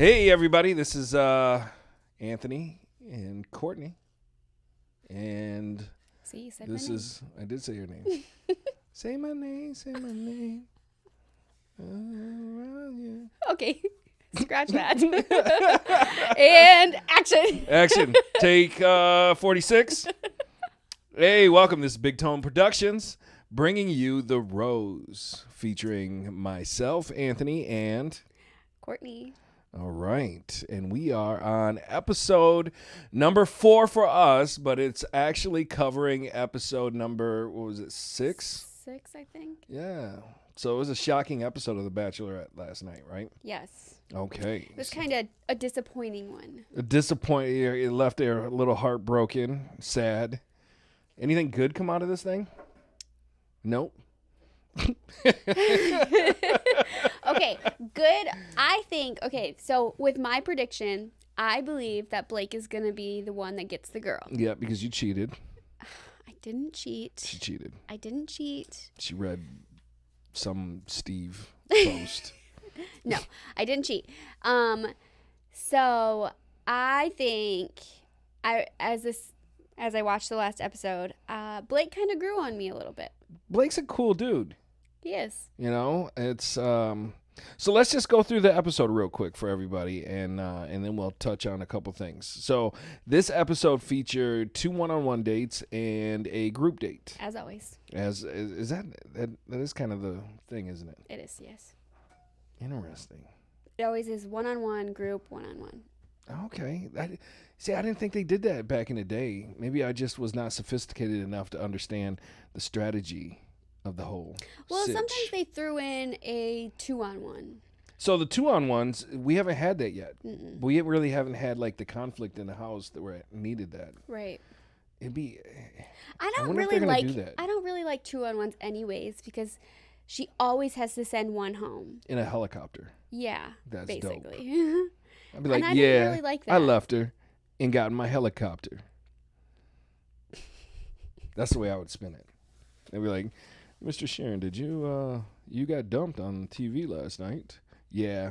Hey everybody, this is Anthony and Courtney, and See, you said this my name. is I did say your name. Say my name, say my name. Okay, scratch that. And action. Action. Take 46. Hey, welcome. This is Big Tone Productions, bringing you The Rose, featuring myself, Anthony, and Courtney. all right, and we are on episode number 4 for us, but it's actually covering episode number, what was it, 6? 6, I think. Yeah. So it was a shocking episode of The Bachelorette last night, right? Yes. Okay. It was kind of a disappointing one. Disappointing. It left there a little heartbroken, sad. Anything good come out of this thing? Nope. Okay, good. I think, okay, so with my prediction, I believe that Blake is going to be the one that gets the girl. Yeah, because you cheated. I didn't cheat. She cheated. I didn't cheat. She read some Steve post. No, I didn't cheat. So I think as I watched the last episode, Blake kind of grew on me a little bit. Blake's a cool dude. He is. You know, it's so let's just go through the episode real quick for everybody, and then we'll touch on a couple things. So this episode featured 2 one-on-one dates and a group date. As always. Is that is kind of the thing, isn't it? It is, yes. Interesting. It always is one-on-one, group, one-on-one. Okay. I didn't think they did that back in the day. Maybe I just was not sophisticated enough to understand the strategy of the whole Well, sitch. sometimes they threw in a 2-on-1. So the 2-on-ones, we haven't had that yet. Mm-mm. We really haven't had like the conflict in the house that we needed that. Right. It'd be. I don't wonder if really they're gonna like do that. I don't really like 2-on-1s anyways because she always has to send one home. In a helicopter. Yeah. That's basically. I'd be like, And I yeah, didn't really like that. I left her and got in my helicopter. That's the way I would spin it. They'd be like, Mr. Sharon, did you got dumped on TV last night? Yeah,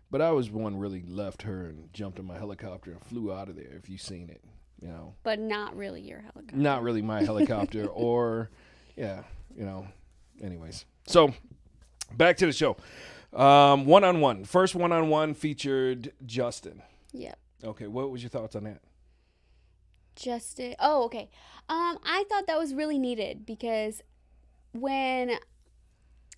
but I was one really left her and jumped in my helicopter and flew out of there. If you've seen it, you know. But not really your helicopter. Not really my helicopter, or yeah, you know. Anyways, so back to the show. One-on-one. First one-on-one featured Justin. Yep. Okay, what was your thoughts on that? Justin. Oh, okay. I thought that was really needed because when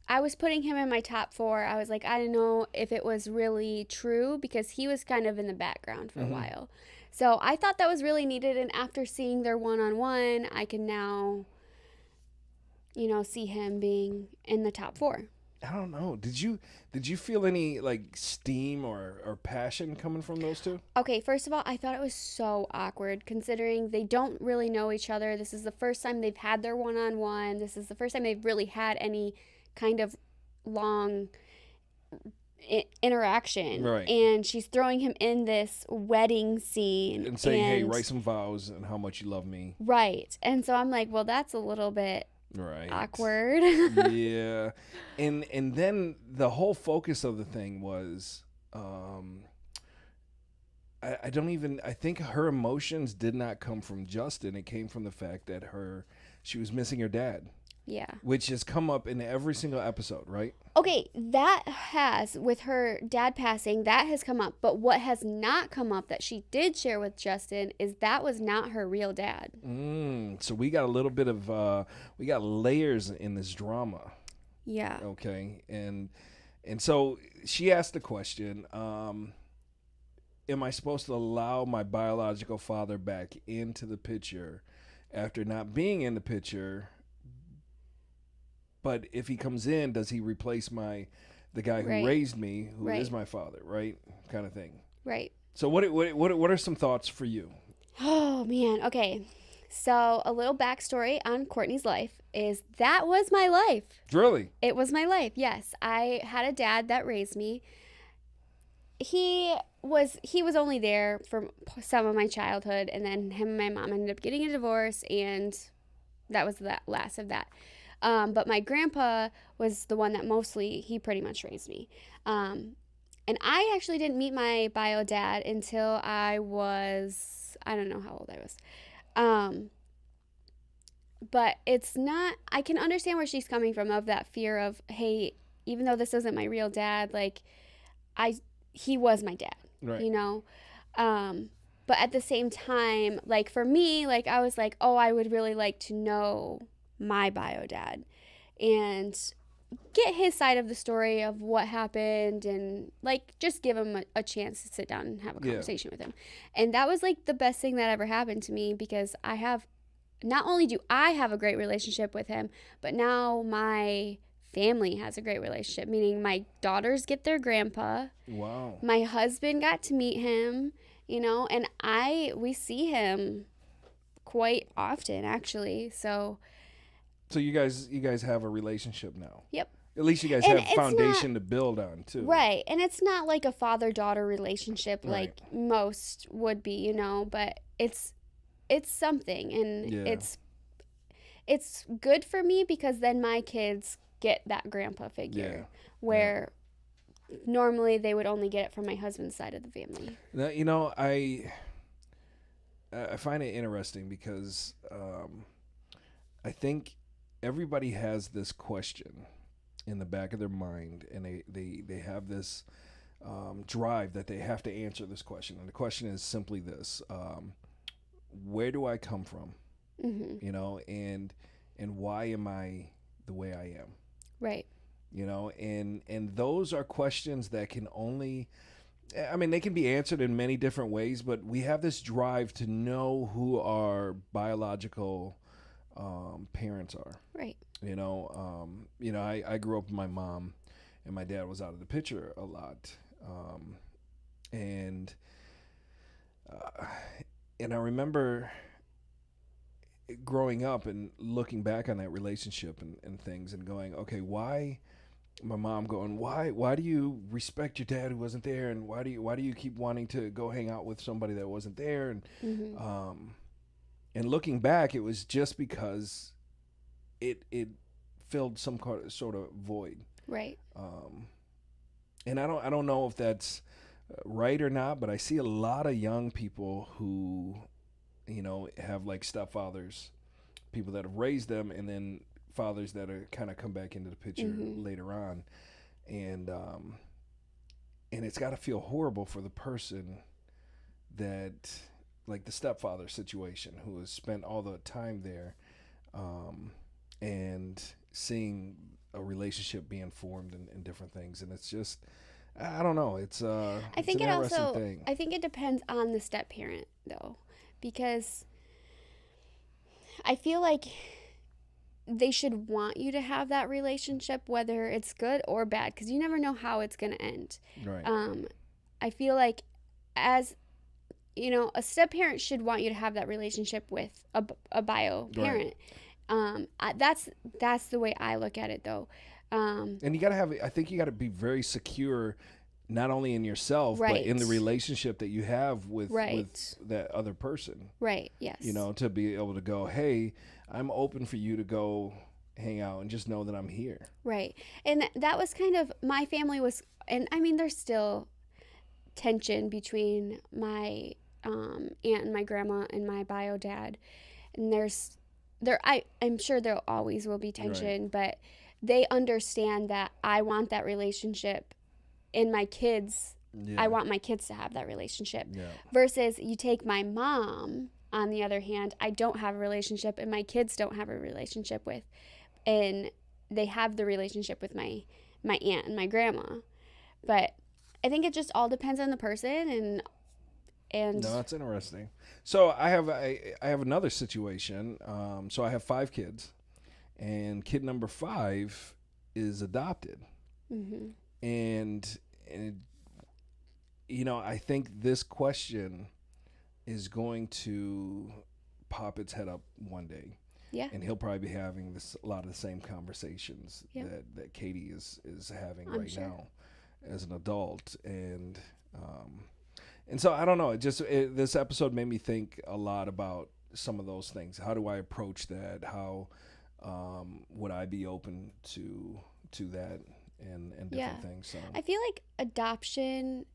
I was putting him in my top 4, I was like, I don't know if it was really true because he was kind of in the background for a while. So I thought that was really needed, and after seeing their one-on-one, I can now, see him being in the top 4. I don't know. Did you feel any like steam or passion coming from those two? Okay, first of all, I thought it was so awkward considering they don't really know each other. This is the first time they've had their one-on-one. This is the first time they've really had any kind of long interaction. Right. And she's throwing him in this wedding scene. And saying, hey, write some vows and how much you love me. Right. And so I'm like, well, that's a little bit right. awkward. Yeah. And then the whole focus of the thing was I think her emotions did not come from Justin. It came from the fact that she was missing her dad. Yeah. Which has come up in every single episode, right? Okay, that has, with her dad passing, that has come up. But what has not come up that she did share with Justin is that was not her real dad. So we got a little bit of, we got layers in this drama. Yeah. Okay. And so she asked the question, am I supposed to allow my biological father back into the picture after not being in the picture? But if he comes in, does he replace the guy who raised me, who is my father, right? Kind of thing. Right. So what are some thoughts for you? Oh, man. Okay. So a little backstory on Courtney's life is that was my life. Really? It was my life, yes. I had a dad that raised me. He was only there for some of my childhood, and then him and my mom ended up getting a divorce, and that was the last of that. But my grandpa was the one that he pretty much raised me. And I actually didn't meet my bio dad until I don't know how old I was. Um, but it's not, I can understand where she's coming from of that fear of, hey, even though this isn't my real dad, like, I, he was my dad, Right. you know? Um, but at the same time, like, for me, like, I was like, oh, I would really like to know my bio dad and get his side of the story of what happened, and like just give him a chance to sit down and have a Yeah. conversation with him. And that was like the best thing that ever happened to me, because I have, not only do I have a great relationship with him, but now my family has a great relationship, meaning my daughters get their grandpa. Wow. My husband got to meet him, you know, and we see him quite often actually. So you guys have a relationship now. yep. At least you guys And have it's foundation to build on too. Right. And it's not like a father-daughter relationship like Right. most would be, you know, but it's something, and Yeah. it's good for me because then my kids get that grandpa figure where normally they would only get it from my husband's side of the family. Now, I find it interesting because I think everybody has this question in the back of their mind, and they have this drive that they have to answer this question. And the question is simply this: where do I come from? Mm-hmm. And why am I the way I am? Right. And those are questions that can only, I mean, they can be answered in many different ways, but we have this drive to know who our biological parents are. Right. I grew up with my mom, and my dad was out of the picture a lot, and I remember growing up and looking back on that relationship and things and going, okay, why? My mom going, why do you respect your dad who wasn't there, and why do you keep wanting to go hang out with somebody that wasn't there? And Mm-hmm. and looking back, it was just because it filled some sort of void. Right. And I don't know if that's right or not, but I see a lot of young people who have like stepfathers, people that have raised them, and then fathers that are kind of come back into the picture later on, and it's got to feel horrible for the person that, like the stepfather situation, who has spent all the time there, and seeing a relationship being formed and different things, and it's just, I don't know, it's I it's think an it interesting also thing. I think it depends on the step parent though, because I feel like they should want you to have that relationship, whether it's good or bad, because you never know how it's going to end. Right. I feel like, as you know, a step parent should want you to have that relationship with a bio parent. That's the way I look at it, though. And you got to have, I think you got to be very secure, not only in yourself, but in the relationship that you have with that other person. Right. Yes. To be able to go, hey, I'm open for you to go hang out, and just know that I'm here. Right. And that was kind of, my family was, and I mean, there's still tension between my aunt and my grandma and my bio dad. And I'm sure there always will be tension, but they understand that I want that relationship in my kids. I want my kids to have that relationship. Versus you take my mom, on the other hand, I don't have a relationship, and my kids don't have a relationship with, and they have the relationship with my aunt and my grandma. But I think it just all depends on the person, and No, that's interesting. So I have another situation. So I have 5 kids, and kid number 5 is adopted. Mm-hmm. And I think this question is going to pop its head up one day. Yeah. And he'll probably be having a lot of the same conversations that Katie is having now as an adult. And so I don't know. This episode made me think a lot about some of those things. How do I approach that? How would I be open to that and different things. So I feel like adoption,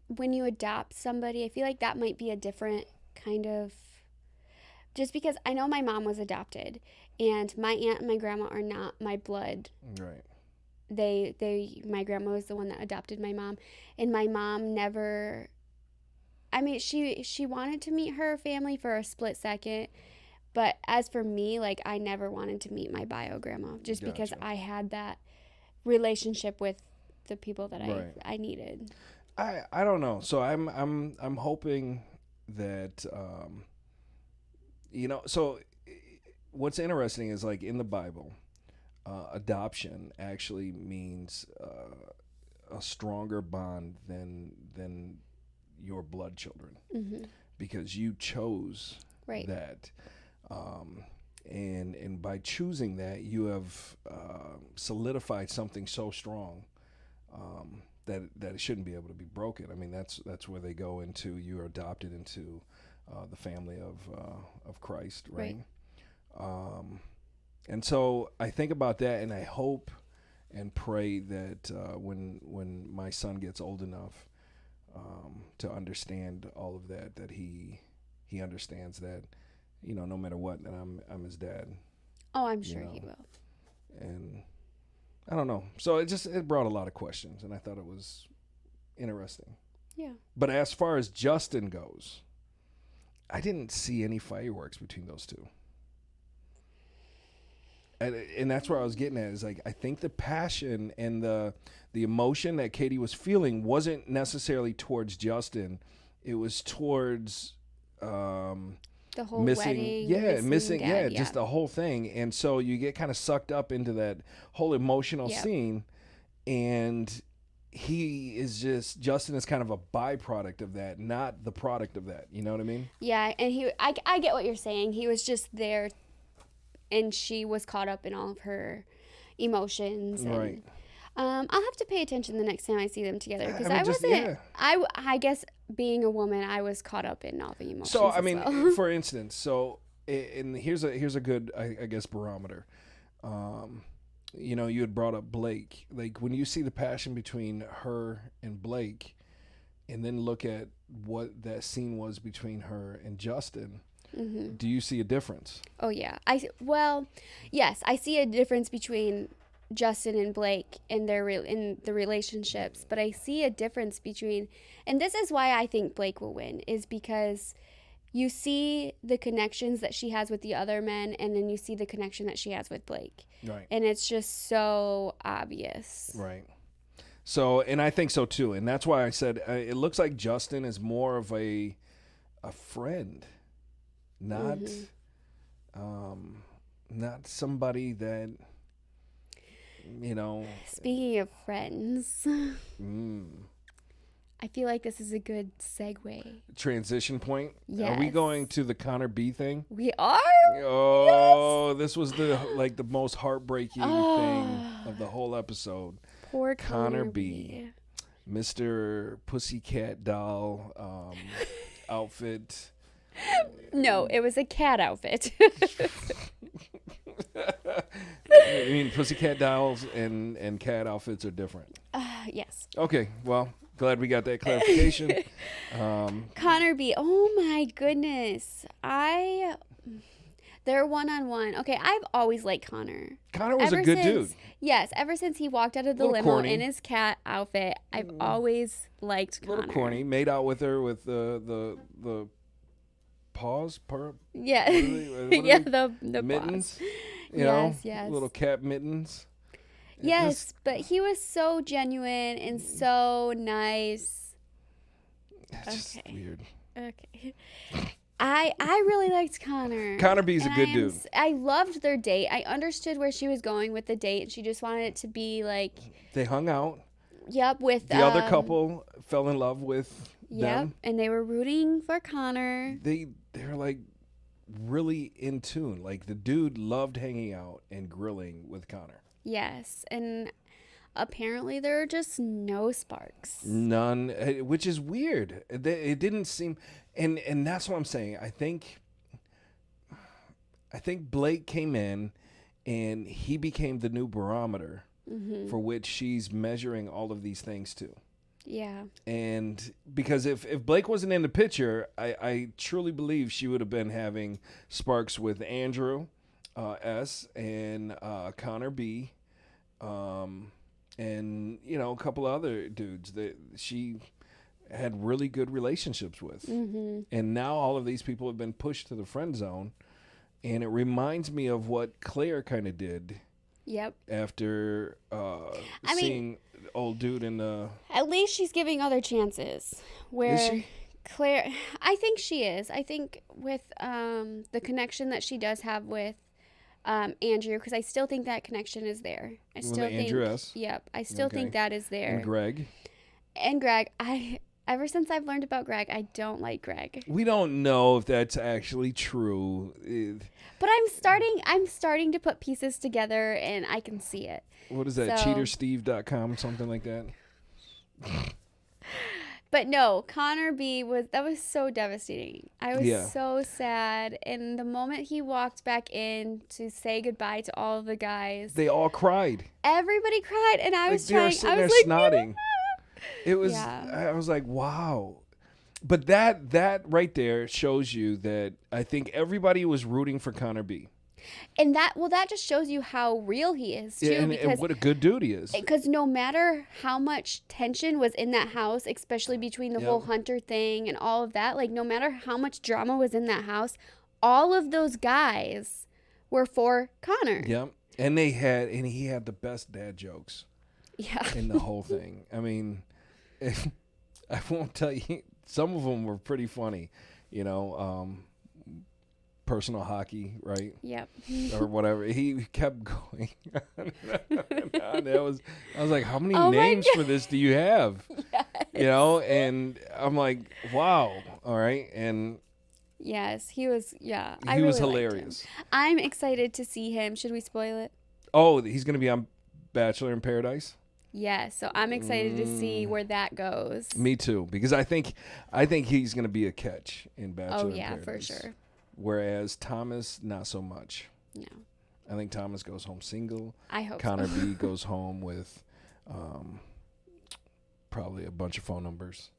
when you adopt somebody, I feel like that might be a different kind of, just because I know my mom was adopted, and my aunt and my grandma are not my blood. right. My grandma was the one that adopted my mom, and my mom never, I mean, she wanted to meet her family for a split second, but as for me, like, I never wanted to meet my bio grandma, just because Gotcha. I had that relationship with the people that Right. I needed. I don't know. So I'm hoping that so what's interesting is, like, in the Bible, adoption actually means a stronger bond than your blood children, Mm-hmm. because you chose Right. that, and by choosing that, you have solidified something so strong, that it shouldn't be able to be broken. I mean, that's where they go into, you're adopted into the family of Christ, right? And so I think about that, and I hope and pray that when my son gets old enough to understand all of that, that he understands that, no matter what, that I'm his dad. Oh, I'm sure he will. And I don't know. So it brought a lot of questions, and I thought it was interesting. Yeah. But as far as Justin goes, I didn't see any fireworks between those two. And that's where I was getting at, is, like, I think the passion and the emotion that Katie was feeling wasn't necessarily towards Justin. It was towards The whole missing, wedding, dad, just the whole thing. And so you get kind of sucked up into that whole emotional scene, and Justin is kind of a byproduct of that, not the product of that. You know what I mean? Yeah, and I get what you're saying. He was just there, and she was caught up in all of her emotions. And, Right. I'll have to pay attention the next time I see them together, because I mean, wasn't. I guess, being a woman, I was caught up in all the emotions. So I mean, as well. for instance, and here's a good, I guess, barometer. You had brought up Blake. Like, when you see the passion between her and Blake, and then look at what that scene was between her and Justin, Mm-hmm. do you see a difference? Oh yeah, yes, I see a difference between Justin and Blake in in the relationships, but I see a difference between, and this is why I think Blake will win, is because you see the connections that she has with the other men, and then you see the connection that she has with Blake. Right. And it's just so obvious. Right. So, and I think so too, and that's why I said it looks like Justin is more of a friend, not not somebody that, Speaking of friends, I feel like this is a good segue. Transition point. Yes. Are we going to the Connor B thing? We are? Oh, yes. This was the most heartbreaking thing of the whole episode. Poor Connor B. Mr. Pussycat Doll outfit. No, it was a cat outfit. I mean, Pussycat Dolls and cat outfits are different. Yes. Okay, well, glad we got that clarification. Connor B. Oh my goodness. They're one-on-one. Okay, I've always liked Connor. Connor was a good dude. Yes, ever since he walked out of the Little limo corny. in his cat outfit, I've always liked Connor. A little corny. Made out with her with the paws. Yeah. What are Yeah, they? the Mittens. paws. You know, Yes. little cat mittens. Yes, but he was so genuine and so nice. It's just weird. Okay. I really liked Connor. Connor B's a good dude. I loved their date. I understood where she was going with the date. She just wanted it to be like, They hung out. yep, with The other couple fell in love with them. and they were rooting for Connor. They're like really in tune. Like, the dude loved hanging out and grilling with Connor. Yes, and apparently there are just no sparks. None, which is weird. It didn't seem, and that's what I'm saying. I think Blake came in, and he became the new barometer for which she's measuring all of these things to. Yeah. And because if Blake wasn't in the picture, I truly believe she would have been having sparks with Andrew S. and Connor B. And, you know, a couple other dudes that she had really good relationships with. And now all of these people have been pushed to the friend zone. And it reminds me of what Claire kind of did. Yep. After seeing the old dude in the... At least she's giving other chances. Where Is she? Claire... I think she is. I think with the connection that she does have with Andrew, because I still think that connection is there. I still think... Andrew S. Yep. I still think that is there. And Greg. And Greg. Ever since I've learned about Greg, I don't like Greg. We don't know if that's actually true. But I'm starting to put pieces together, and I can see it. What is that? Cheatersteve.com, something like that? But no, Connor B was so devastating. I was so sad. And the moment he walked back in to say goodbye to all of the guys, they all cried. Everybody cried, and I was trying. I was like, snotting. It was. I was like, wow. But that right there shows you that I think everybody was rooting for Connor B. And that just shows you how real he is, too. And what a good dude he is. Because no matter how much tension was in that house, especially between the whole Hunter thing and all of that, like no matter how much drama was in that house, all of those guys were for Connor. Yep. And he had the best dad jokes. Yeah. In the whole thing. I mean, I won't tell you. Some of them were pretty funny, you know, personal hockey, right? Yep. Or whatever. He kept going. I was like, how many Oh names for this do you have? Yes. You know, and I'm like, wow. All right. And yes, he was, yeah. He was hilarious. I'm excited to see him. Should we spoil it? Oh, he's going to be on Bachelor in Paradise? Yes, so I'm excited to see where that goes. Me too, because I think he's going to be a catch in Bachelor in Paradise. For sure. Whereas Thomas, not so much. No. I think Thomas goes home single. I hope Connor B goes home with probably a bunch of phone numbers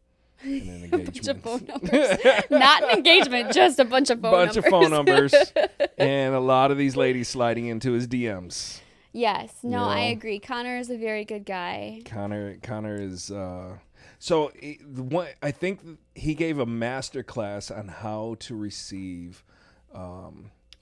and an engagement. A bunch of phone numbers. Not an engagement, just a bunch of phone numbers. Bunch of phone numbers. And a lot of these ladies sliding into his DMs. Yes. No, I agree. Connor is a very good guy. Connor is... So I think he gave a master class on how to receive a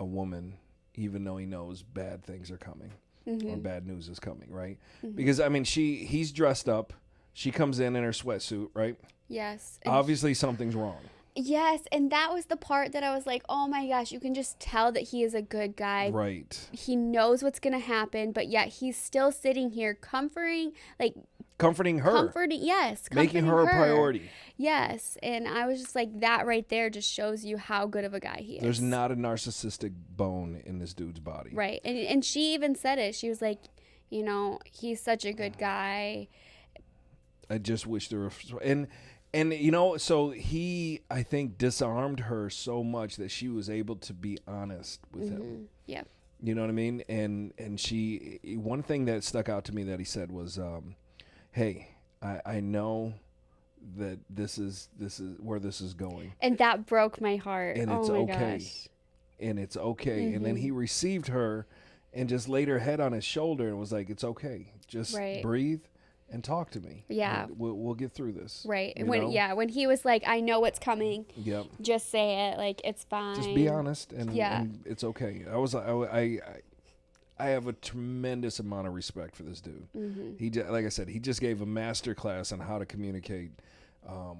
woman, even though he knows bad things are coming or bad news is coming, right? Because I mean, he's dressed up. She comes in her sweatsuit, right? Yes. Obviously, something's wrong. Yes, and that was the part that I was like, oh my gosh, you can just tell that he is a good guy. Right. He knows what's going to happen, but yet he's still sitting here comforting her. Making her a priority. Yes, and I was just like, that right there just shows you how good of a guy he is. There's not a narcissistic bone in this dude's body. Right, and she even said it. She was like, you know, he's such a good guy. I just wish there were... And, you know, so he, I think, disarmed her so much that she was able to be honest with him. Yeah. You know what I mean? And she, one thing that stuck out to me that he said was, hey, I know that this is where this is going. And that broke my heart. And it's okay. Gosh. And it's okay. And then he received her and just laid her head on his shoulder and was like, it's okay. Just breathe. And talk to me. Yeah. We'll get through this. Right. When he was like, I know what's coming. Yep. Just say it. Like, it's fine. Just be honest and it's okay. I have a tremendous amount of respect for this dude. He, like I said, he just gave a master class on how to communicate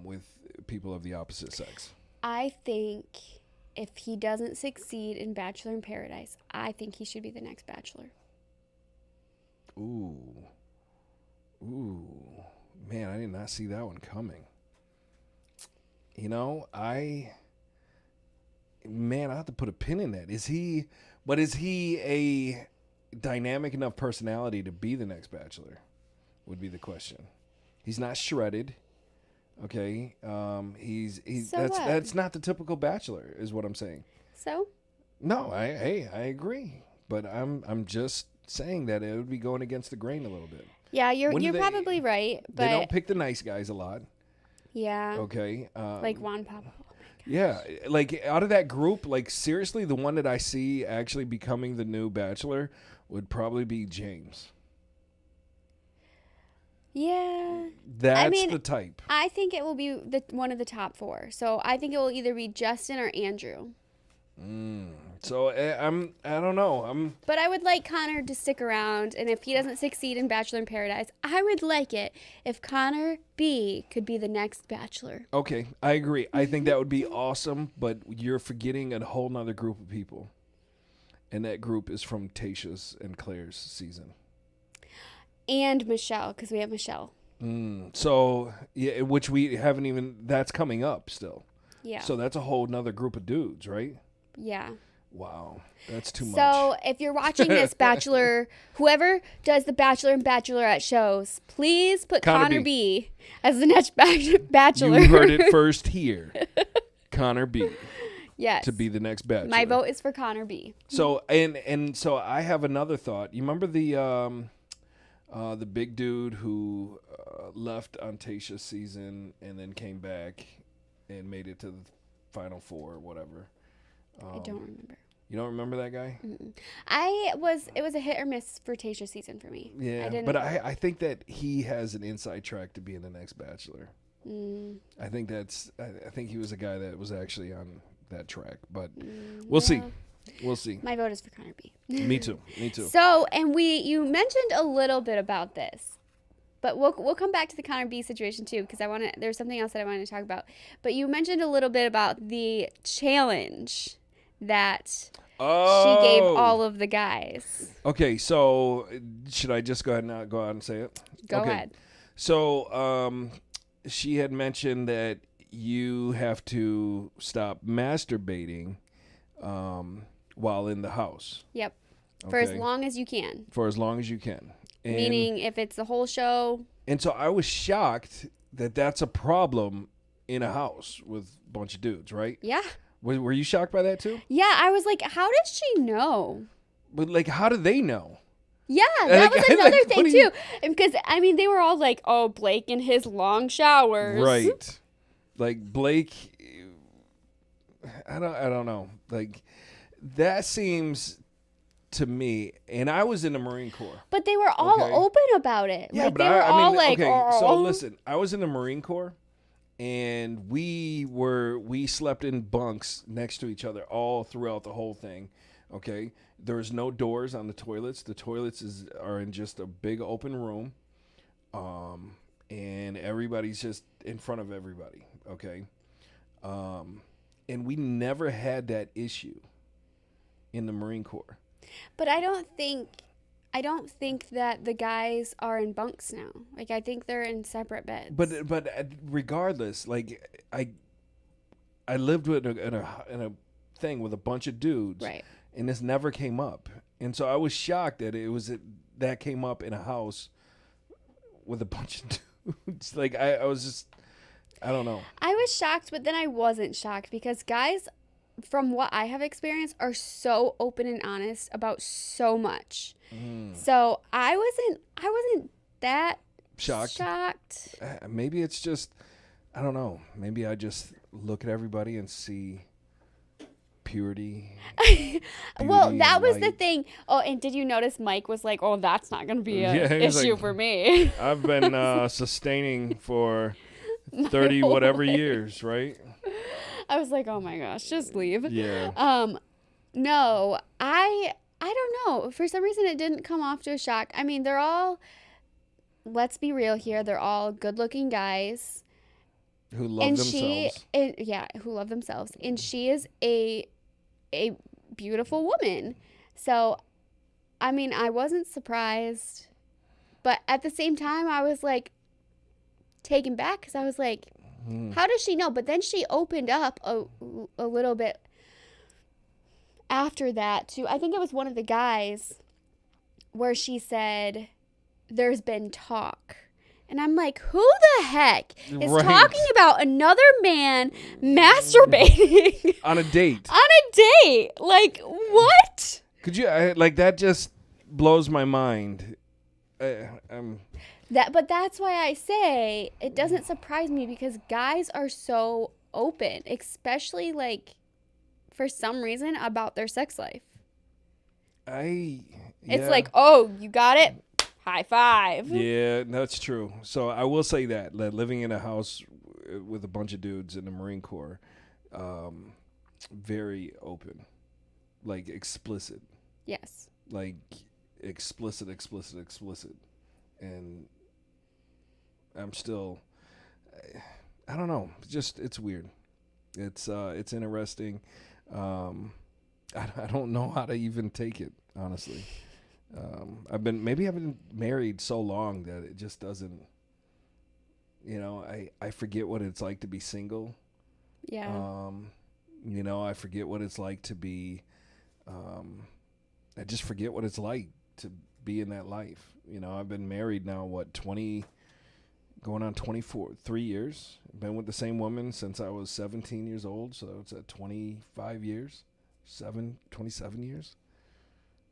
with people of the opposite sex. I think if he doesn't succeed in Bachelor in Paradise, I think he should be the next Bachelor. Ooh, man, I did not see that one coming. You know, I have to put a pin in that. Is he a dynamic enough personality to be the next Bachelor? Would be the question. He's not shredded. Okay. That's not the typical Bachelor, is what I'm saying. So? No, I agree. But I'm just saying that it would be going against the grain a little bit. Yeah, you're When do they- probably right, but They don't pick the nice guys a lot. yeah, Okay. like Juan Pablo. Yeah, like out of that group, like seriously, the one that I see actually becoming the new Bachelor would probably be James. Yeah, That's the type. I think it will be one of the top 4. So I think it will either be Justin or Andrew. So I don't know. But I would like Connor to stick around, and if he doesn't succeed in Bachelor in Paradise, I would like it if Connor B could be the next Bachelor. Okay, I agree. I think that would be awesome, but you're forgetting a whole nother group of people. And that group is from Tayshia's and Claire's season. And Michelle, because we have Michelle. So, yeah, which we haven't even, that's coming up still. Yeah. So that's a whole nother group of dudes, right? Yeah. Wow, that's too much. So if you're watching this Bachelor, whoever does the Bachelor and Bachelorette shows, please put Connor B as the next Bachelor. You heard it first here. Connor B. Yes. To be the next Bachelor. My vote is for Connor B. So and so I have another thought. You remember the big dude who left on Tayshia's season and then came back and made it to the final 4 or whatever. I don't remember. You don't remember that guy? Mm-mm. It was a hit or miss for Tayshia's season for me. Yeah, but I think that he has an inside track to being the next Bachelor. I think I think he was a guy that was actually on that track, but we'll see. We'll see. My vote is for Connor B. Me too. So, and you mentioned a little bit about this, but we'll come back to the Connor B situation too, because there's something else that I wanted to talk about. But you mentioned a little bit about the challenge that she gave all of the guys. Okay, so should I just go ahead and say it? Go ahead. So, she had mentioned that you have to stop masturbating while in the house. Yep. For as long as you can. For as long as you can. Meaning if it's the whole show. And so I was shocked that that's a problem in a house with a bunch of dudes, right? Yeah. Were you shocked by that too? Yeah, I was like, how does she know? But like, how do they know? Yeah, that was another thing too. Because I mean, they were all like, "Oh, Blake and his long showers." Right. Like Blake, I don't know. Like that seems to me, and I was in the Marine Corps. But they were all open about it. Yeah, like, but they were all like, okay. oh. So listen, I was in the Marine Corps, and we slept in bunks next to each other all throughout the whole thing. Okay, there's no doors on the toilets. The toilets are in just a big open room, and everybody's just in front of everybody. Okay, and we never had that issue in the Marine Corps. But I don't think that the guys are in bunks now. Like I think they're in separate beds. But regardless, like I lived in a thing with a bunch of dudes, right? And this never came up, and so I was shocked that that came up in a house with a bunch of dudes. Like I was just, I don't know. I was shocked, but then I wasn't shocked because guys, from what I have experienced, are so open and honest about so much. So I wasn't that shocked. Maybe it's just, I don't know. Maybe I just look at everybody and see purity. Well, that was the thing. Oh, and did you notice Mike was like, "Oh, that's not going to be an issue for me." I've been sustaining for 30 whatever years, right? I was like, "Oh my gosh, just leave." Yeah. No, I don't know. For some reason, it didn't come off to a shock. I mean, they're all, let's be real here, they're all good-looking guys. Who love themselves. Who love themselves. And she is a beautiful woman. So, I mean, I wasn't surprised. But at the same time, I was, like, taken back because I was like, how does she know? But then she opened up a little bit after that to, I think it was one of the guys where she said, there's been talk. And I'm like, who the heck is talking about another man masturbating on a date? On a date, like what? Could you like that? Just blows my mind. But that's why I say it doesn't surprise me, because guys are so open, especially like for some reason about their sex life. It's like, oh, you got it? High five. Yeah, that's true. So I will say that living in a house with a bunch of dudes in the Marine Corps, very open, like explicit. Yes. Like explicit. And I'm still, I don't know. Just, it's weird. It's interesting. I don't know how to even take it, honestly. I've been married so long that it just doesn't, I forget what it's like to be single. Yeah. I forget what it's like to be, I just forget what it's like to be in that life. I've been married now, going on 3 years. I've been with the same woman since I was 17 years old. So it's at 25 years, 27 years.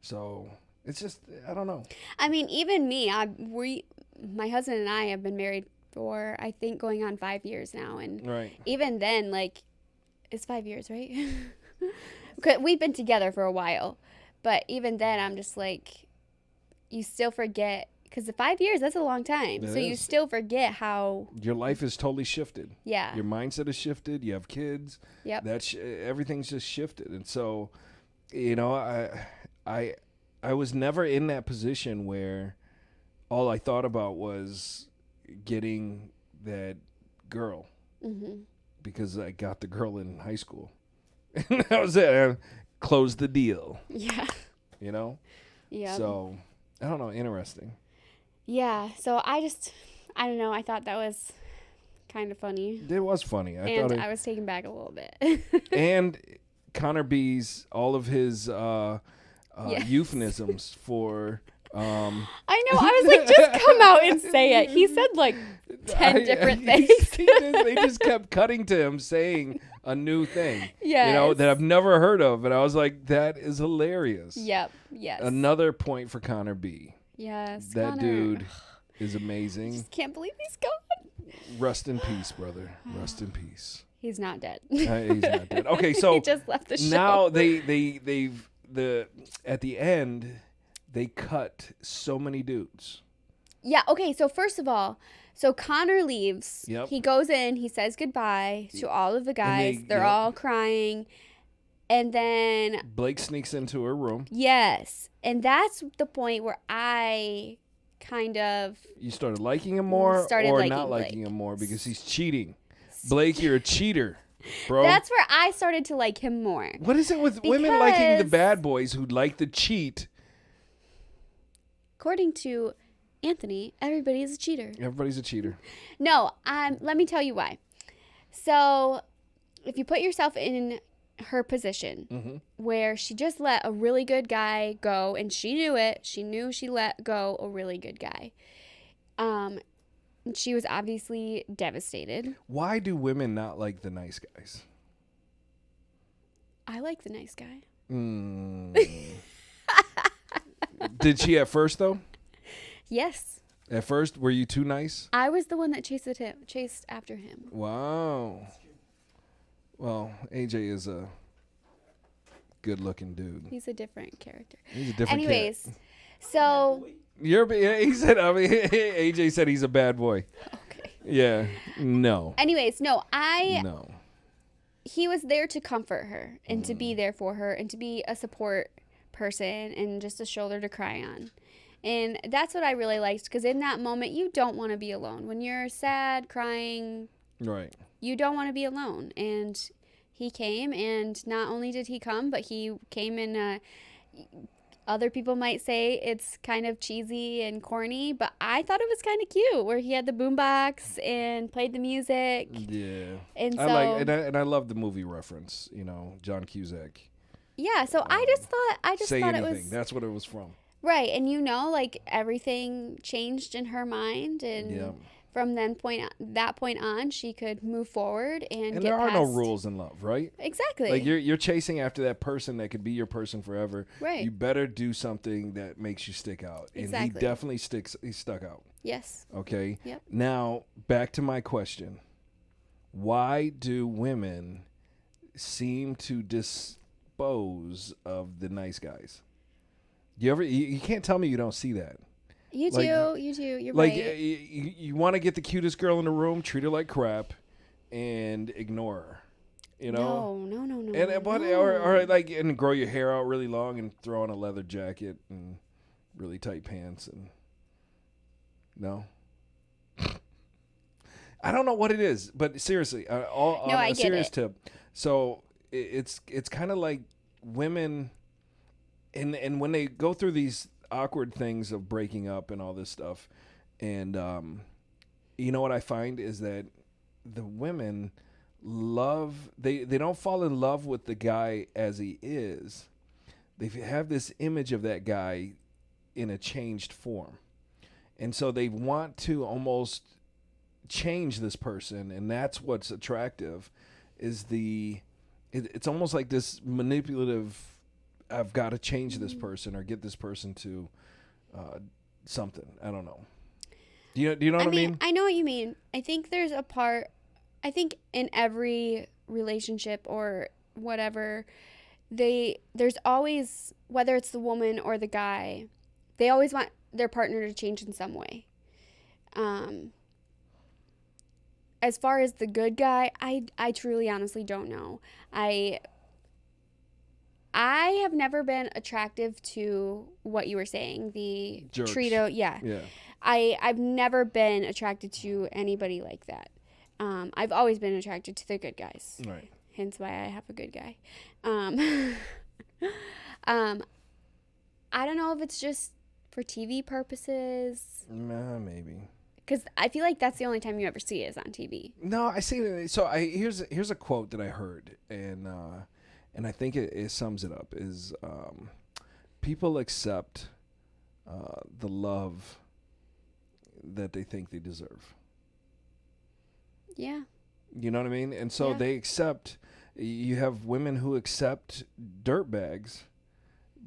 So it's just, I don't know. I mean, even me, my husband and I have been married for, I think, going on 5 years now. And right. Even then, like, it's 5 years, right? We've been together for a while. But even then, I'm just like, you still forget, because the 5 years, that's a long time. It so is. You still forget how. Your life is totally shifted. Yeah. Your mindset is shifted. You have kids. Yep. Everything's just shifted. And so, I was never in that position where all I thought about was getting that girl. Mm-hmm. Because I got the girl in high school. And that was it. I closed the deal. Yeah. Yeah. So, I don't know. Interesting. Yeah. So I don't know. I thought that was kind of funny. It was funny. I was taken back a little bit. And Connor B's, all of his Yes. euphemisms for... I know. I was like, just come out and say it. He said like 10 different things. They just kept cutting to him saying a new thing. Yes. That I've never heard of. And I was like, that is hilarious. Yep. Yes. Another point for Connor B. Yes. That Connor. dude is amazing. I just can't believe he's gone. Rest in peace, brother. Rest in peace. He's not dead. He's not dead. Okay, so he just left the show. now they've at the end they cut so many dudes. Yeah. Okay. So first of all, Connor leaves. Yep. He goes in. He says goodbye to all of the guys. They're yep. all crying, and then Blake sneaks into her room. yes, and that's the point where I kind of You started liking him more, Started or liking not liking Blake. him more because he's cheating. Blake, you're a cheater, bro. That's where I started to like him more. What is it with women liking the Because- bad boys who like to cheat? According to Anthony, everybody is a cheater. Everybody's a cheater. No, let me tell you why. So, if you put yourself in her position, Mm-hmm. where she just let a really good guy go, and she knew it. She knew she let go a really good guy. She was obviously devastated. Why do women not like the nice guys? I like the nice guy. Did she at first, though? Yes. At first, were you too nice? I was the one that chased after him. Wow. Well, AJ is a good-looking dude. He's a different character. He's a different Anyways, cat. so He said, AJ said he's a bad boy. okay. Yeah. No. Anyways, no. No. He was there to comfort her and to be there for her and to be a support person and just a shoulder to cry on. And that's what I really liked, because in that moment, you don't want to be alone. When you're sad, crying, Right. you don't want to be alone. And he came, and not only did he come, but he came in other people might say it's kind of cheesy and corny, but I thought it was kind of cute, where he had the boombox and played the music. Yeah. And so I love the movie reference, John Cusack. yeah, so I just Say thought anything. it was That's what it was from. right. And like everything changed in her mind, and Yeah. from that point on, she could move forward and get there are no past. rules in love, right? Exactly. Like you're chasing after that person that could be your person forever. Right. You better do something that makes you stick out. And Exactly. he definitely he stuck out. Yes. Okay. Yep. Now back to my question. Why do women seem to dispose of the nice guys? You can't tell me you don't see that. You do. You're like, right. You want to get the cutest girl in the room, treat her like crap, and ignore her. You know? No. Or like, and grow your hair out really long and throw on a leather jacket and really tight pants and no. I don't know what it is, but seriously, on I a get serious it. tip. So it's kind of like women, and when they go through these awkward things of breaking up and all this stuff, and you know what I find is that the women they don't fall in love with the guy as he is. They have this image of that guy in a changed form, and so they want to almost change this person, and that's what's attractive. Is it's almost like this manipulative. I've got to change this person or get this person to something. I don't know. Do you know what I mean? I know what you mean. I think there's a part. I think in every relationship or whatever, there's always, whether it's the woman or the guy, they always want their partner to change in some way. As far as the good guy, I truly honestly don't know. I have never been attractive to what you were saying, the Jerks. Trito. Yeah. I've never been attracted to anybody like that. I've always been attracted to the good guys. Right. Hence why I have a good guy. I don't know if it's just for TV purposes. Maybe. Because I feel like that's the only time you ever see it is on TV. No, I see it. So here's a quote that I heard, and I think it sums it up. Is people accept the love that they think they deserve. Yeah. You know what I mean? And so they accept. You have women who accept dirtbags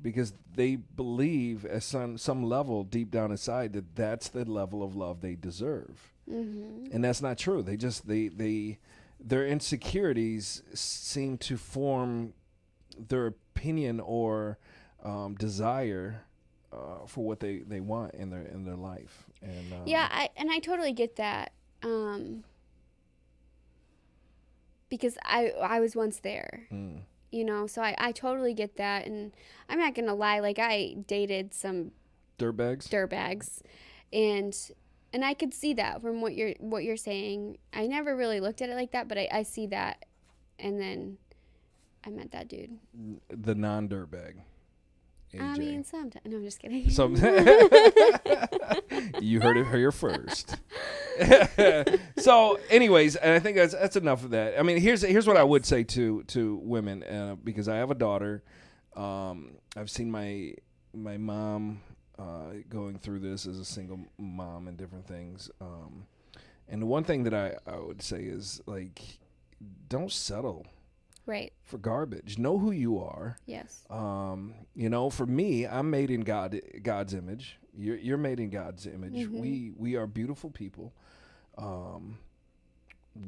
because they believe at some level deep down inside that that's the level of love they deserve. Mm-hmm. And that's not true. Their insecurities seem to form their opinion or desire for what they want in their life. And I totally get that. Because I was once there. You know, so I totally get that, and I'm not gonna lie, like I dated some dirtbags, and I could see that from what you're saying. I never really looked at it like that, but I see that, and then I met that dude, the non-dirtbag. AJ. I mean, sometimes. No, I'm just kidding. You heard it here first. So, anyways, and I think that's enough of that. I mean, here's what I would say to women, because I have a daughter. I've seen my mom going through this as a single mom and different things. And the one thing that I would say is, like, don't settle. Right. For garbage. Know who you are. Yes. You know, for me, I'm made in God's image. You're made in God's image. Mm-hmm. We are beautiful people.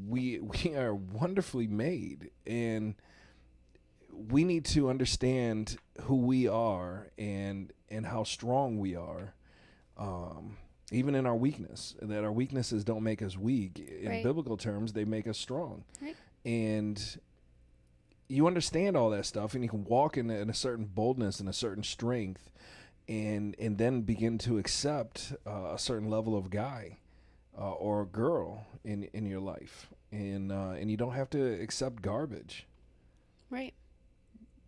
We are wonderfully made, and we need to understand who we are and how strong we are. Even in our weakness, that our weaknesses don't make us weak. In biblical terms, they make us strong. Right. And you understand all that stuff, and you can walk in a certain boldness and a certain strength, and then begin to accept a certain level of guy or a girl in your life, and you don't have to accept garbage. Right.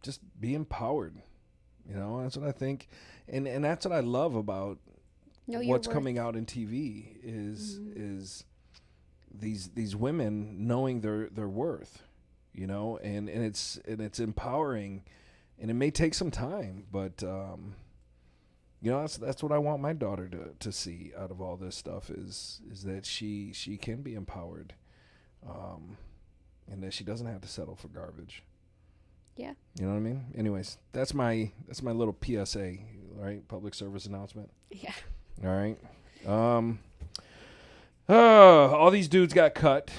Just be empowered. You know, that's what I think, and that's what I love about what's coming out in TV is these women knowing their worth. You know, and it's empowering, and it may take some time, but That's what I want my daughter to see out of all this stuff is that she can be empowered, and that she doesn't have to settle for garbage. Yeah. You know what I mean? Anyways, that's my little PSA, right? Public service announcement. Yeah. All right. All these dudes got cut.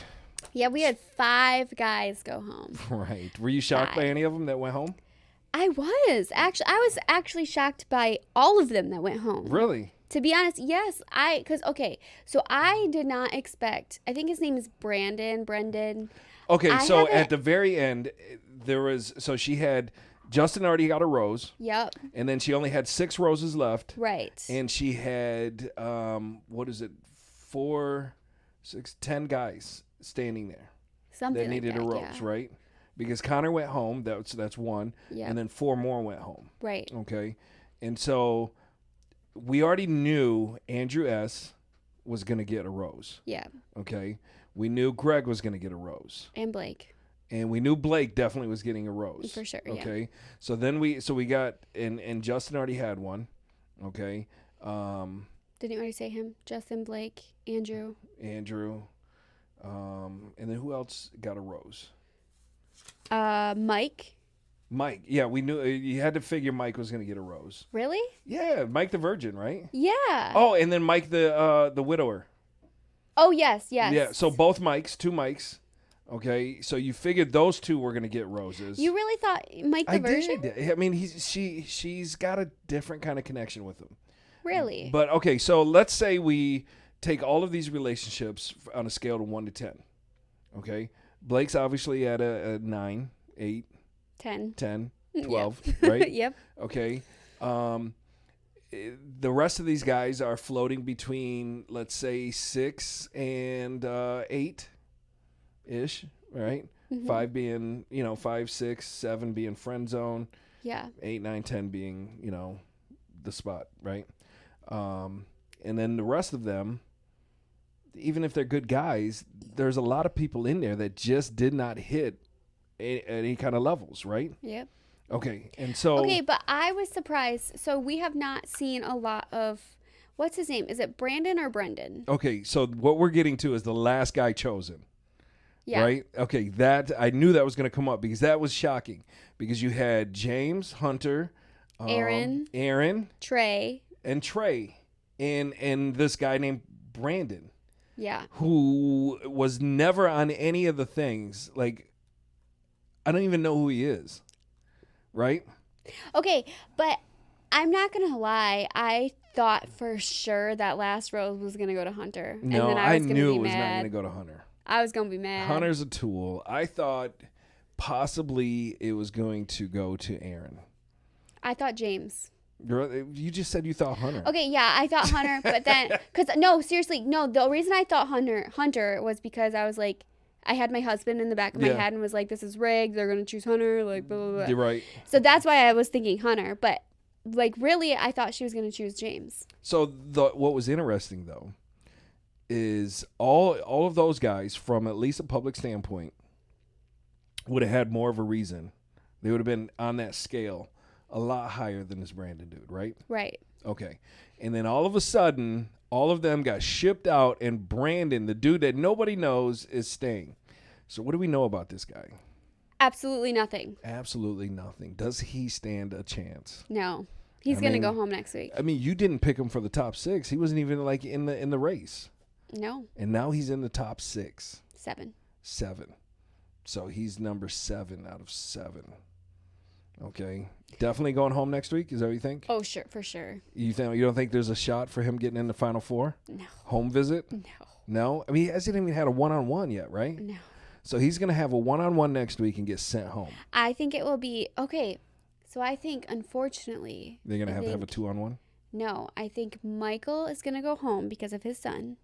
Yeah, we had 5 guys go home. Right. Were you shocked by any of them that went home? I was actually shocked by all of them that went home. Really? To be honest, yes. So I did not expect. I think his name is Brendan. Okay, so at the very end, she had Justin already got a rose. Yep. And then she only had 6 roses left. Right. And she had 4, 6, 10 guys standing there. Something that needed like that, a rose, yeah. right? Because Connor went home. That's one. Yep. And then 4 more went home. Right. Okay. And so we already knew Andrew S. was going to get a rose. Yeah. Okay. We knew Greg was going to get a rose. And Blake. And we knew Blake definitely was getting a rose. For sure, yeah. Okay. So then we got, and Justin already had one. Okay. Didn't you already say him? Justin, Blake, Andrew. And then who else got a rose? Mike. Yeah, we knew you had to figure Mike was going to get a rose. Really? Yeah, Mike the Virgin, right? Yeah. Oh, and then Mike the widower. Oh, yes. Yeah, so both Mikes, 2 Mikes. Okay, so you figured those 2 were going to get roses. You really thought Mike the Virgin? Did. I mean, she's got a different kind of connection with him. Really? But okay, so let's say we take all of these relationships on a scale of 1 to 10. Okay, Blake's obviously at a 9, 8, 10, 12, Yep. right? Yep. Okay. The rest of these guys are floating between, let's say, 6 and 8 ish, right? Mm-hmm. 5 being, 5, 6, 7 being friend zone. Yeah. 8, 9, 10 being, the spot, right? And then the rest of them, even if they're good guys, there's a lot of people in there that just did not hit any kind of levels, right? Yep. Okay, and so... Okay, but I was surprised. So we have not seen a lot of... What's his name? Is it Brandon or Brendan? Okay, so what we're getting to is the last guy chosen. Yeah. Right? Okay, I knew that was going to come up because that was shocking. Because you had James, Hunter... Aaron... Trey... And Trey. And this guy named Brandon. Yeah. Who was never on any of the things. Like, I don't even know who he is. Right? Okay, but I'm not going to lie. I thought for sure that last rose was going to go to Hunter. No, and then I was gonna knew be it was not mad. going to go to Hunter. I was going to be mad. Hunter's a tool. I thought possibly it was going to go to Aaron. I thought James. You just said you thought Hunter. Okay, yeah, I thought Hunter, but then, the reason I thought Hunter was because I was like, I had my husband in the back of my head and was like, this is rigged, they're going to choose Hunter, like, blah, blah, blah. You're right. So that's why I was thinking Hunter, but, like, really, I thought she was going to choose James. So what was interesting, though, is all of those guys, from at least a public standpoint, would have had more of a reason. They would have been on that scale a lot higher than this Brandon dude, right? Right. Okay. And then all of a sudden, all of them got shipped out, and Brandon, the dude that nobody knows, is staying. So what do we know about this guy? Absolutely nothing. Absolutely nothing. Does he stand a chance? No. He's going to go home next week. I mean, you didn't pick him for the top 6. He wasn't even like in the race. No. And now he's in the top 6. 7. So he's number 7 out of 7. Okay. Definitely going home next week. Is that what you think? Oh, sure, for sure. You don't think there's a shot for him getting in the Final Four? No. Home visit? No. No? I mean, he hasn't even had a one-on-one yet, right? No. So he's going to have a one-on-one next week and get sent home. I think it will be okay. So I think, unfortunately, They're going to have a 2-on-1? No, I think Michael is going to go home because of his son.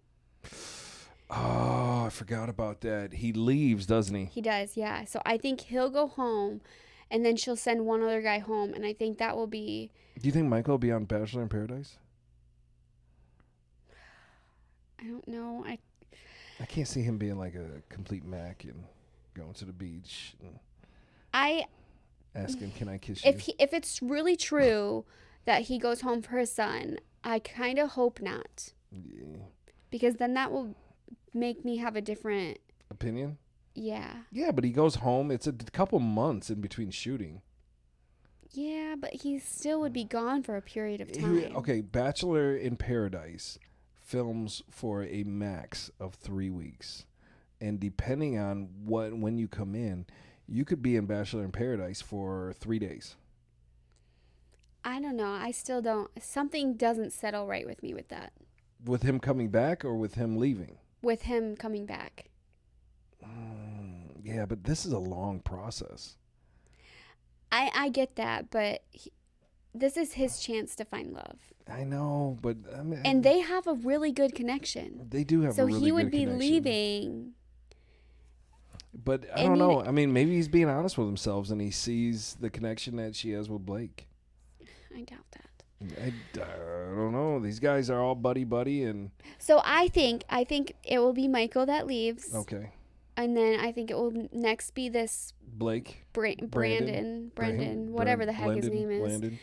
Oh, I forgot about that. He leaves, doesn't he? He does, yeah. So I think he'll go home, and then she'll send one other guy home, and I think that will be... Do you think Michael will be on Bachelor in Paradise? I don't know. I can't see him being like a complete Mac and going to the beach and asking, "Can I kiss you?" If it's really true that he goes home for his son. I kind of hope not. Yeah. Because then that will make me have a different Opinion? Yeah. Yeah, but he goes home. It's a couple months in between shooting. Yeah, but he still would be gone for a period of time. Okay, Bachelor in Paradise films for a max of 3 weeks. And depending on when you come in, you could be in Bachelor in Paradise for 3 days. I don't know. I still don't. Something doesn't settle right with me with that. With him coming back or with him leaving? With him coming back. Yeah, but this is a long process. I get that, but this is his chance to find love. I know, but I mean, and they have a really good connection. They do have a really good connection. So he would be leaving. But I don't know. I mean, maybe he's being honest with himself and he sees the connection that she has with Blake. I doubt that. I don't know. These guys are all buddy and. So I think it will be Michael that leaves. Okay. And then I think it will next be this Blake. Brandon, whatever the heck his name is. Landon.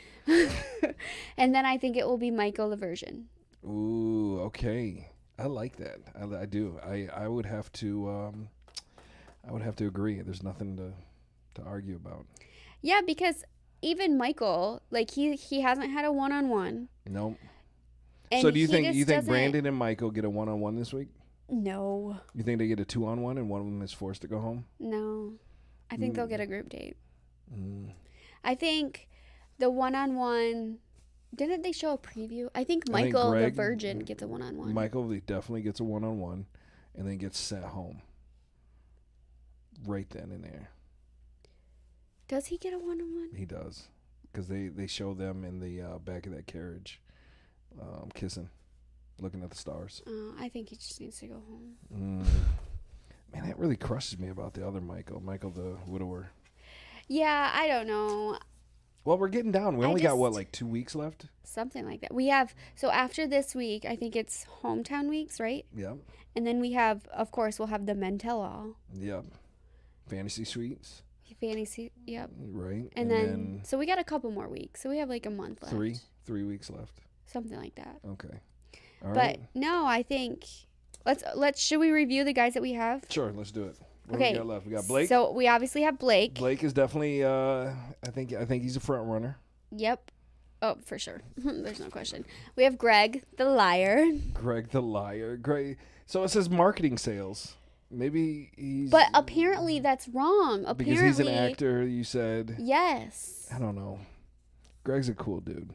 And then I think it will be Michael the virgin. Ooh, okay. I like that. I do. I would have to. I would have to agree. There's nothing to argue about. Yeah, because even Michael, like he hasn't had a one-on-one. Nope. So do you think Brandon and Michael get a one-on-one this week? No. You think they get a 2-on-1 and one of them is forced to go home? No. I think they'll get a group date. I think the one-on-one, didn't they show a preview? I think Michael the virgin gets a one-on-one. Michael definitely gets a one-on-one and then gets sent home. Right then and there. Does he get a one-on-one? He does. Because they show them in the back of that carriage kissing. Looking at the stars. I think he just needs to go home. Man, that really crushes me about the other Michael the widower. Yeah, I don't know. Well, we're getting down. We only got, 2 weeks left? Something like that. We have, so after this week, I think it's hometown weeks, right? Yeah. And then we have, of course, we'll have the Men Tell All. Yep. Fantasy Suites. Fantasy, yep. Right. And then, so we got a couple more weeks. So we have like a month left. 3 weeks left. Something like that. Okay. All right. No, I think should we review the guys that we have? Sure, let's do it. What okay. do we got left? We got Blake. So we obviously have Blake. Blake is definitely I think he's a front runner. Yep. Oh, for sure. There's no question. We have Greg the liar. Greg the liar. Great. So it says marketing sales. Maybe he's. But apparently that's wrong. Because he's an actor, you said. Yes. I don't know. Greg's a cool dude.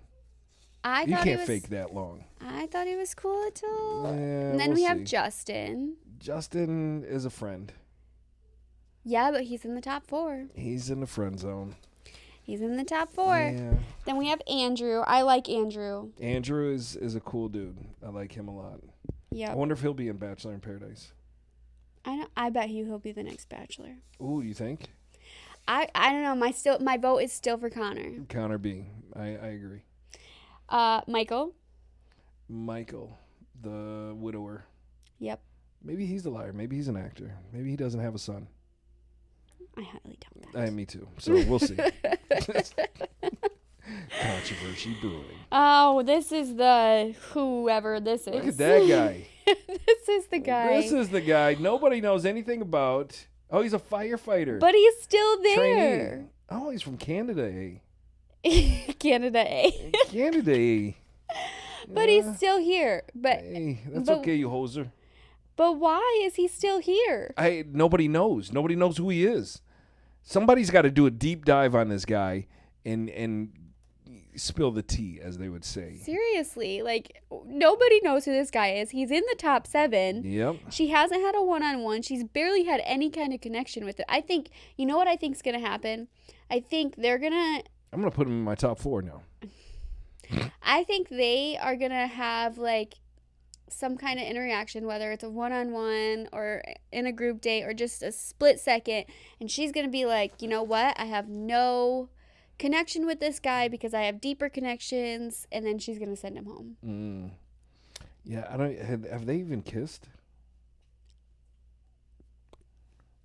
You can't fake that long. I thought he was cool too. Yeah, and then we have Justin. Justin is a friend. Yeah, but he's in the top 4. He's in the friend zone. He's in the top 4. Yeah. Then we have Andrew. I like Andrew. Andrew is a cool dude. I like him a lot. Yeah. I wonder if he'll be in Bachelor in Paradise. I bet he'll be the next Bachelor. Ooh, you think? I don't know. My vote is still for Connor. Connor B. I agree. Michael, the widower. Yep. Maybe he's the liar. Maybe he's an actor. Maybe he doesn't have a son. I highly doubt that. Me too. So we'll see. Controversy brewing. Oh, this is whoever this is. Look at that guy. This is the guy. This is the guy nobody knows anything about. Oh, he's a firefighter. But he's still there. Trainee. Oh, he's from Canada, Canada A. Canada A. But he's still here. But hey, that's okay, you hoser. But why is he still here? Nobody knows. Nobody knows who he is. Somebody's got to do a deep dive on this guy and spill the tea, as they would say. Seriously, like nobody knows who this guy is. He's in the top 7. Yep. She hasn't had a one-on-one. She's barely had any kind of connection with it. I think, you know what I think's going to happen? I think they're going to... I'm going to put him in my top 4 now. I think they are going to have like some kind of interaction, whether it's a one-on-one or in a group date or just a split second. And she's going to be like, you know what? I have no connection with this guy because I have deeper connections. And then she's going to send him home. Yeah, I don't. Have they even kissed?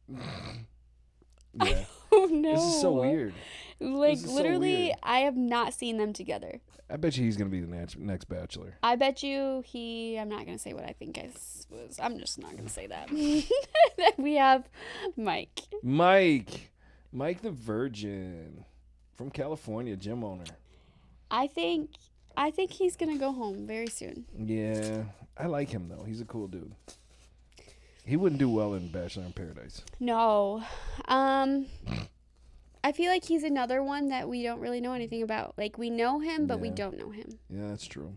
Yeah. I don't know. This is so weird. Like, This is so literally, weird. I have not seen them together. I bet you he's going to be the next Bachelor. I bet you I'm not going to say what I think was. I'm just not going to say that. Then we have Mike. Mike the Virgin from California, gym owner. I think he's going to go home very soon. Yeah, I like him, though. He's a cool dude. He wouldn't do well in Bachelor in Paradise. No. I feel like he's another one that we don't really know anything about. Like, we know him, but we don't know him. Yeah, that's true.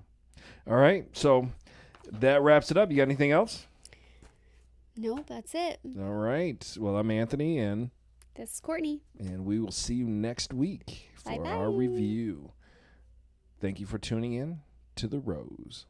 All right, so that wraps it up. You got anything else? No, that's it. All right. Well, I'm Anthony, and This is Courtney. and we will see you next week for Bye-bye. our review. Thank you for tuning in to The Rose.